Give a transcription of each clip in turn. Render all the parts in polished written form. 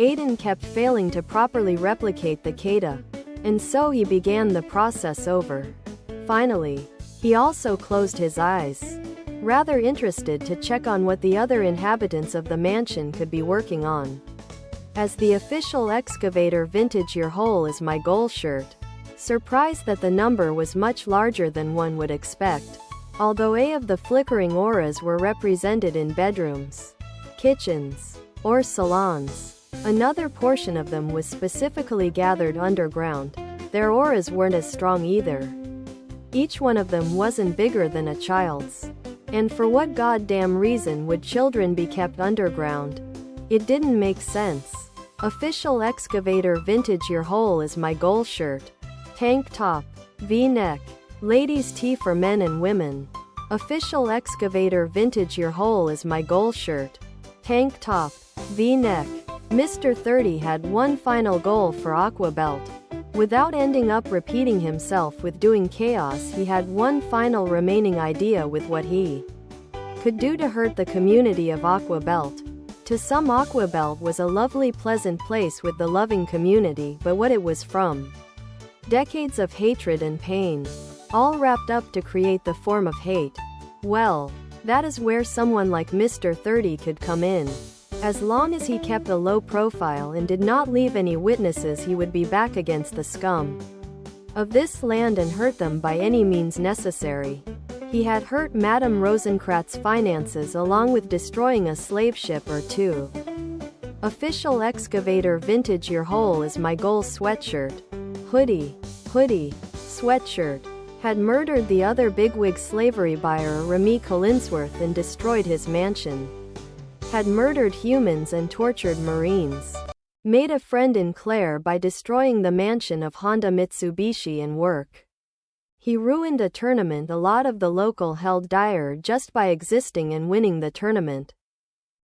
Aiden kept failing to properly replicate the kata, and so he began the process over. Finally, he also closed his eyes, rather interested to check on what the other inhabitants of the mansion could be working on. As the official Excavator Vintage Your Hole is My Goal shirt, surprised that the number was much larger than one would expect, although A of the flickering auras were represented in bedrooms, kitchens, or salons. Another portion of them was specifically gathered underground. Their auras weren't as strong either. Each one of them wasn't bigger than a child's. And for what goddamn reason would children be kept underground? It didn't make sense. Official Excavator Vintage Your Hole is My Goal shirt. Tank top, V-neck, ladies' tee for men and women. Official Excavator Vintage Your Hole is My Goal shirt. Tank top, V-neck. Mr. 30 had one final goal for Aqua Belt. Without ending up repeating himself with doing chaos, he had one final remaining idea with what he could do to hurt the community of Aqua Belt. To some, Aqua Belt was a lovely, pleasant place with the loving community, but what it was from decades of hatred and pain, all wrapped up to create the form of hate. Well, that is where someone like Mr. 30 could come in. As long as he kept a low profile and did not leave any witnesses, he would be back against the scum of this land and hurt them by any means necessary. He had hurt Madame Rosenkratz' finances along with destroying a slave ship or two. Official Excavator Vintage Your Hole is My Goal sweatshirt. Hoodie, sweatshirt. Had murdered the other bigwig slavery buyer Remy Collinsworth and destroyed his mansion. Had murdered humans and tortured Marines. Made a friend in Claire by destroying the mansion of Honda Mitsubishi and work. He ruined a tournament a lot of the local held dire just by existing and winning the tournament.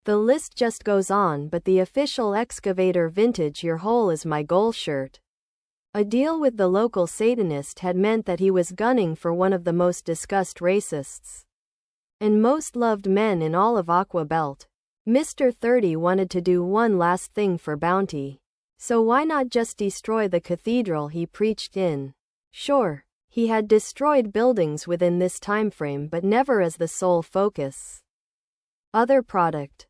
The list just goes on, but the official Excavator Vintage Your Hole is My Goal shirt. A deal with the local Satanist had meant that he was gunning for one of the most discussed racists and most loved men in all of Aqua Belt. Mr. 30 wanted to do one last thing for bounty. So why not just destroy the cathedral he preached in? Sure, he had destroyed buildings within this timeframe, but never as the sole focus. Other product.